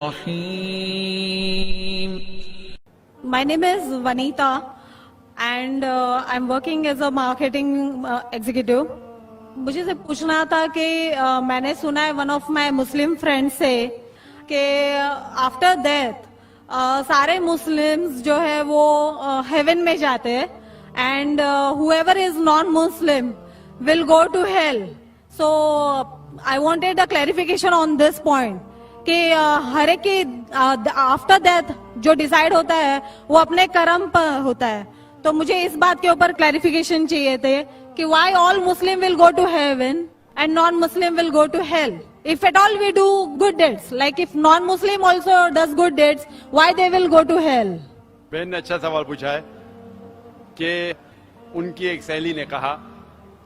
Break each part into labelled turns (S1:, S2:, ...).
S1: My name is Vanita and I'm working as a marketing executive. मुझे से पूछना था कि मैंने सुना है one of my Muslim friends से कि आफ्टर डेथ सारे मुस्लिम्स जो है वो हेवन में जाते हैं and whoever is non-Muslim will go to hell. So I wanted a clarification on this point. कि हर एक की आफ्टर डेथ जो डिसाइड होता है वो अपने कर्म पर होता है, तो मुझे इस बात के ऊपर क्लैरिफिकेशन चाहिए थे कि why all Muslim will go to heaven and non Muslim will go to hell. If at all we do good deeds, like if non Muslim also does good deeds, why they will go to hell.
S2: बहन ने अच्छा सवाल पूछा है कि उनकी एक सहेली ने कहा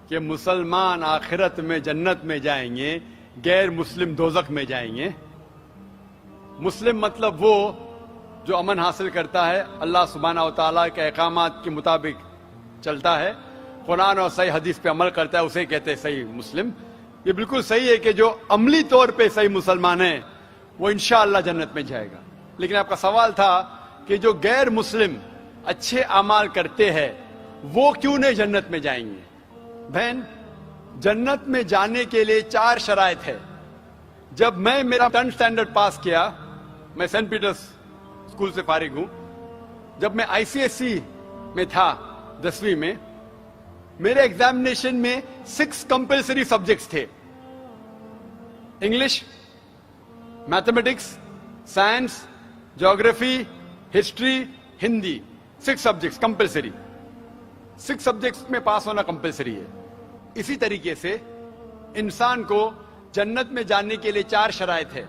S2: कि मुसलमान आखिरत में जन्नत में जाएंगे, गैर मुस्लिम दोजख में जाएंगे. मुस्लिम मतलब वो जो अमन हासिल करता है, अल्लाह सुब्हानहू व तआला के अहकामात के मुताबिक चलता है, कुरान और सही हदीस पे अमल करता है, उसे कहते हैं सही मुस्लिम. ये बिल्कुल सही है कि जो अमली तौर पे सही मुसलमान है वो इंशाअल्लाह जन्नत में जाएगा. लेकिन आपका सवाल था कि जो गैर मुस्लिम अच्छे अमाल करते हैं वो क्यों नहीं जन्नत में जाएंगे. बहन, जन्नत में जाने के लिए 4 शराइत है. जब मैं मेरा 10th स्टैंडर्ड पास किया, मैं सेंट पीटर्स स्कूल से फारिग हूं, जब मैं आईसीएसई में था 10वीं में, मेरे एग्जामिनेशन में 6 कंपलसरी सब्जेक्ट्स थे. English, mathematics, science, geography, history, Hindi. 6 subjects compulsory. 6 subjects में पास होना कंपलसरी है. इसी तरीके से इंसान को जन्नत में जाने के लिए 4 शराइत है.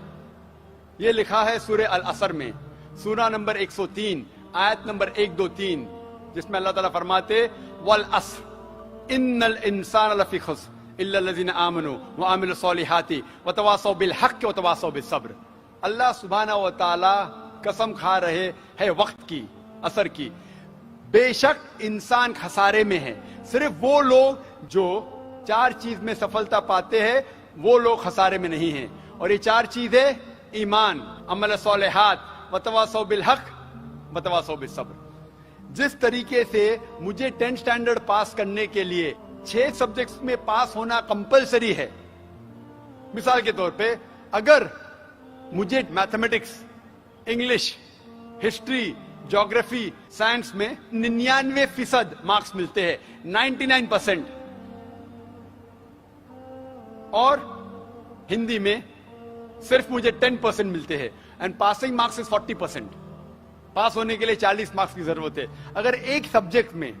S2: ये लिखा है सूरह अल असर में, सूरा नंबर 103 आयत नंबर 1, 2, 3, जिसमें अल्लाह ताला फरमाते वल अस्र इन्नल इंसान लफी खुस्र इल्ला लज़ीना आमनू व अमिलुस सॉलिहाति व तवासौ बिल हक़्क़ व तवासौ बिस सब्र. अल्लाह सुब्हानहू व तआला कसम खा रहे हैं वक्त की, असर की. बेशक इंसान खसारे में है. सिर्फ वो लोग जो 4 चीज में सफलता पाते हैं वो लोग खसारे में नहीं हैं. और ये 4 चीजें ईमान, अमल सालिहात, वतवासौ बिल हक़, वतवासौ बिस सब्र. जिस तरीके से मुझे 10th स्टैंडर्ड पास करने के लिए 6 सब्जेक्ट्स में पास होना कंपलसरी है. मिसाल के तौर पे अगर मुझे mathematics, English, history, geography, science में 99% मार्क्स मिलते हैं, 99%, और हिंदी में सिर्फ मुझे 10% मिलते हैं एंड पासिंग मार्क्स इज 40%. पास होने के लिए 40 मार्क्स की जरूरत है. अगर एक सब्जेक्ट में,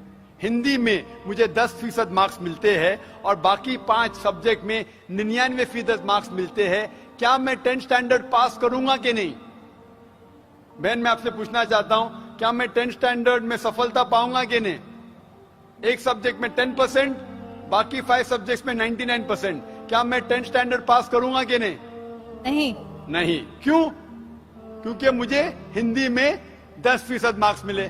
S2: हिंदी में, मुझे 10% मार्क्स मिलते हैं और बाकी 5 सब्जेक्ट में 99% मार्क्स मिलते हैं, क्या मैं 10th स्टैंडर्ड पास करूंगा कि नहीं? बहन, मैं आपसे पूछना चाहता हूं, क्या मैं 10th स्टैंडर्ड में सफलता पाऊंगा कि नहीं? एक सब्जेक्ट में 10%, बाकी 5 सब्जेक्ट्स में 99%. क्या मैं 10th स्टैंडर्ड पास करूंगा कि नहीं? नहीं. क्यों? क्योंकि मुझे हिंदी में 10% मार्क्स मिले,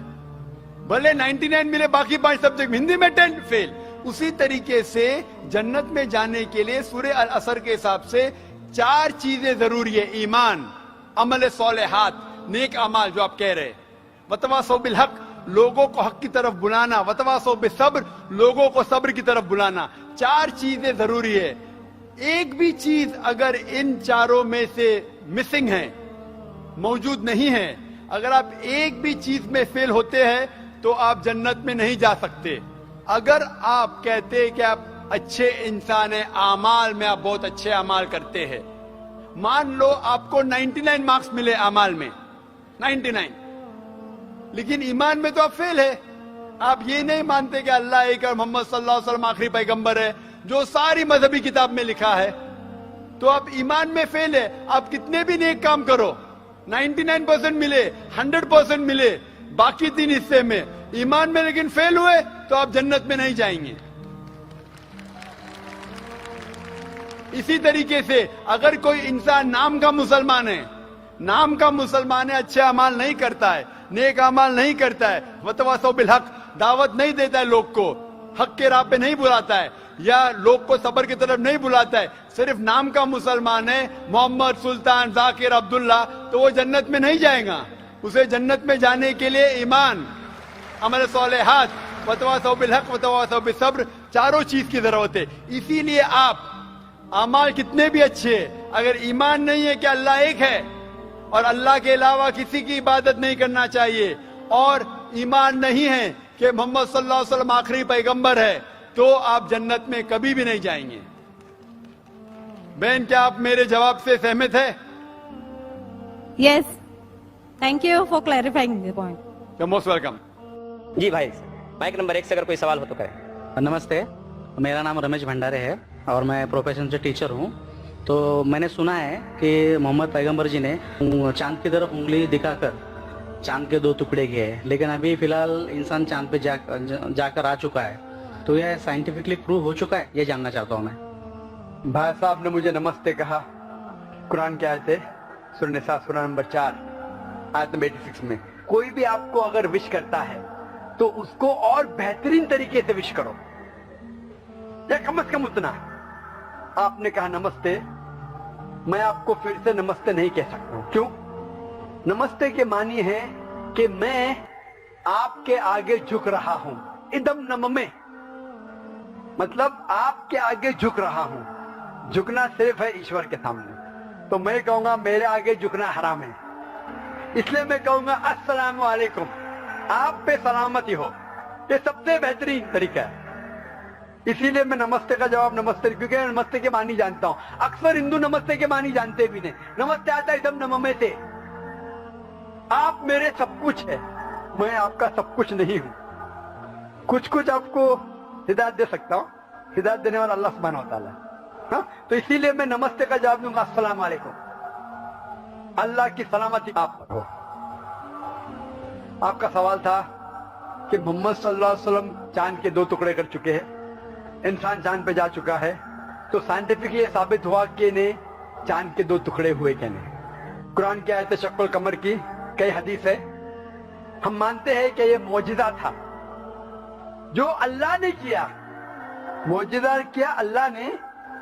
S2: भले 99 मिले बाकी 5 सब्जेक्ट में, हिंदी में 10 फेल. उसी तरीके से जन्नत में जाने के लिए सूरह अल असर के हिसाब से 4 चीजें जरूरी है. ईमान, अमल सालिहात, नेक अमाल जो आप कह रहे, वतवासौ बिल हक़, लोगों को हक की तरफ बुलाना, वतवासौ बिस सब्र, लोगों को सब्र की तरफ बुलाना. 4 चीजें जरूरी है. एक भी चीज अगर इन 4 में से मिसिंग है, मौजूद नहीं है, अगर आप एक भी चीज में फेल होते हैं तो आप जन्नत में नहीं जा सकते. अगर आप कहते हैं कि आप अच्छे इंसान हैं, आमाल में आप बहुत अच्छे अमाल करते हैं, मान लो आपको 99 मार्क्स मिले अमाल में, 99, लेकिन ईमान में तो आप फेल है. आप ये नहीं मानते कि अल्लाह एक और मोहम्मद सल्लल्लाहु अलैहि वसल्लम आखिरी पैगंबर है, जो सारी मजहबी किताब में लिखा है, तो आप ईमान में फेल है. आप कितने भी नेक काम करो, 99% मिले, 100% मिले, बाकी 3 हिस्से में ईमान में लेकिन फेल हुए, तो आप जन्नत में नहीं जाएंगे. इसी तरीके से अगर कोई इंसान नाम का मुसलमान है, अच्छे अमाल नहीं करता है, नेक अमाल नहीं करता है, वतवासौ बिल हक़, दावत नहीं देता है लोग को, हक के राह पे नहीं बुलाता है, یا لوگ کو صبر کی طرف نہیں بلاتا ہے, صرف نام کا مسلمان ہے, محمد, سلطان, ذاکر, عبداللہ, تو وہ جنت میں نہیں جائے گا. اسے جنت میں جانے کے لیے ایمان, عمل صالحات, وتواصوا بالحق وتواصوا بالصبر, چاروں چیز کی ضرورت ہے. اسی لیے آپ اعمال کتنے بھی اچھے ہیں, اگر ایمان نہیں ہے کہ اللہ ایک ہے اور اللہ کے علاوہ کسی کی عبادت نہیں کرنا چاہیے, اور ایمان نہیں ہے کہ محمد صلی اللہ علیہ وسلم آخری پیغمبر ہے, تو آپ جنت میں کبھی بھی نہیں جائیں گے. بہن, کیا آپ میرے جواب سے سہمت ہے؟
S1: Yes. Thank you for clarifying the point.
S2: You're most welcome.
S3: جی بھائی, مائک نمبر 1 سے اگر کوئی سوال ہو تو کریں.
S4: نمستے, میرا نام رمیش بھنڈارے ہے اور میں پروفیشن سے ٹیچر ہوں. تو میں نے سنا ہے کہ محمد پیغمبر جی نے چاند کی طرف انگلی دکھا کر چاند کے 2 ٹکڑے کیے ہیں, لیکن ابھی فی الحال انسان چاند پہ جا کر آ چکا ہے. تو یہ سائنٹیفکلی پروو ہو چکا ہے, یہ جاننا چاہتا ہوں میں.
S5: بھائی صاحب نے مجھے نمستے کہا. قرآن کی آیت ہے سورہ نساء سورہ نمبر 4 آیت نمبر 86 میں, کوئی بھی آپ کو اگر وش کرتا ہے تو اس کو اور بہترین طریقے سے وش کرو, یا کم از کم اتنا. آپ نے کہا نمستے, میں آپ کو پھر سے نمستے نہیں کہہ سکتا ہوں. کیوں؟ نمستے کے معنی ہے کہ میں آپ کے آگے جھک رہا ہوں. ادم نممے مطلب آپ کے آگے جھک رہا ہوں. جھکنا صرف ہے ایشور کے سامنے. تو میں کہوں گا میرے آگے جھکنا حرام ہے, اس لیے میں کہوں گا السلام علیکم, آپ پہ سلامتی ہو. یہ سب سے بہترین طریقہ ہے. اسی لیے میں نمستے کا جواب نمستے, کیونکہ میں نمستے کے معنی جانتا ہوں. اکثر ہندو نمستے کے معنی جانتے بھی نہیں. نمستے آتا ہے ادم نممے سے. آپ میرے سب کچھ ہے, میں آپ کا سب کچھ نہیں ہوں. کچھ آپ کو ہدایت دے سکتا ہوں, ہدایت دینے والا اللہ سبحانہ و تعالیٰ. ہاں, تو اسی لیے میں نمستے کا جواب دوں گا السلام علیکم, اللہ کی سلامتی آپ پر ہو. آپ کا سوال تھا کہ محمد صلی اللہ علیہ وسلم چاند کے 2 ٹکڑے کر چکے ہیں, انسان چاند پہ جا چکا ہے, تو سائنٹیفکلی یہ ثابت ہوا کہ نہیں چاند کے 2 ٹکڑے ہوئے کہ نہیں. قرآن کی آیت شق القمر کی کئی حدیث ہے. ہم مانتے ہیں کہ یہ معجزہ تھا جو اللہ نے کیا. معجزہ کیا اللہ نے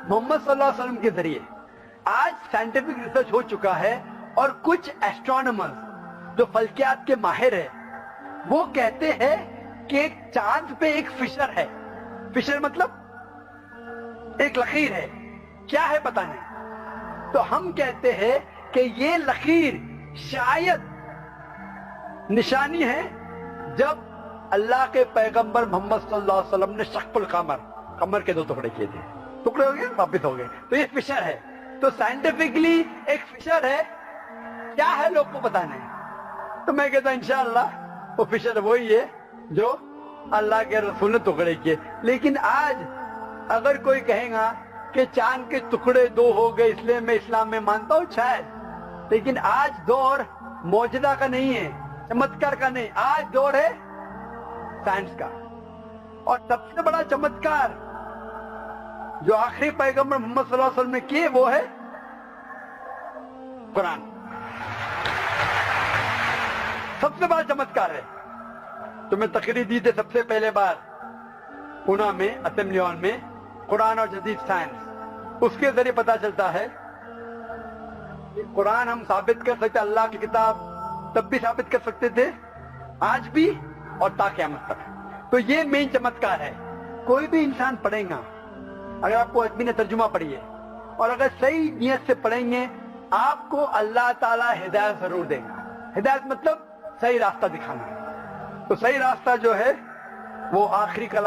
S5: محمد صلی اللہ علیہ وسلم کے ذریعے. آج سائنٹیفک ریسرچ ہو چکا ہے, اور کچھ ایسٹرونامرز جو فلکیات کے ماہر ہیں وہ کہتے ہیں کہ چاند پہ ایک فشر ہے. فشر مطلب ایک لکیر ہے. کیا ہے پتہ نہیں. تو ہم کہتے ہیں کہ یہ لکیر شاید نشانی ہے جب اللہ کے پیغمبر محمد صلی اللہ علیہ وسلم نے شق القمر, قمر کے 2 ٹکڑے کیے تھے. ٹکڑے ہو گئے واپس ہو گئے, تو یہ فشر ہے. تو سائنٹیفکلی ایک فشر ہے. کیا ہے لوگ کو پتا نہیں. تو میں کہتا ہوں انشاءاللہ وہ فشر وہی ہے جو اللہ کے رسول نے ٹکڑے کیے. لیکن آج اگر کوئی کہے گا کہ چاند کے ٹکڑے 2 ہو گئے اس لیے میں اسلام میں مانتا ہوں, شاید. لیکن آج دور معجزہ کا نہیں ہے, چمتکار کا نہیں. آج دور ہے سائنس کا. اور سب سے بڑا چمتکار جو آخری پیغمبر محمد صلی اللہ علیہ وسلم نے کیے وہ ہے قرآن. سب سے بڑا چمتکار ہے. تو میں تقریر دی تھی سب سے پہلے بار پونا میں, اسمبلی ہال میں, قرآن اور جدید سائنس. اس کے ذریعے پتا چلتا ہے کہ قرآن ہم ثابت کر سکتے, اللہ کی کتاب تب بھی ثابت کر سکتے تھے, آج بھی اور تا قیامت تک. تو یہ مین چمتکار ہے. کوئی بھی انسان پڑھے گا, اگر آپ کو ادبی نے ترجمہ پڑھی ہے اور اگر صحیح نیت سے پڑھیں گے, آپ کو اللہ تعالیٰ ہدایت ضرور دے گا. ہدایت مطلب صحیح راستہ دکھانا. تو صحیح راستہ جو ہے وہ آخری کلام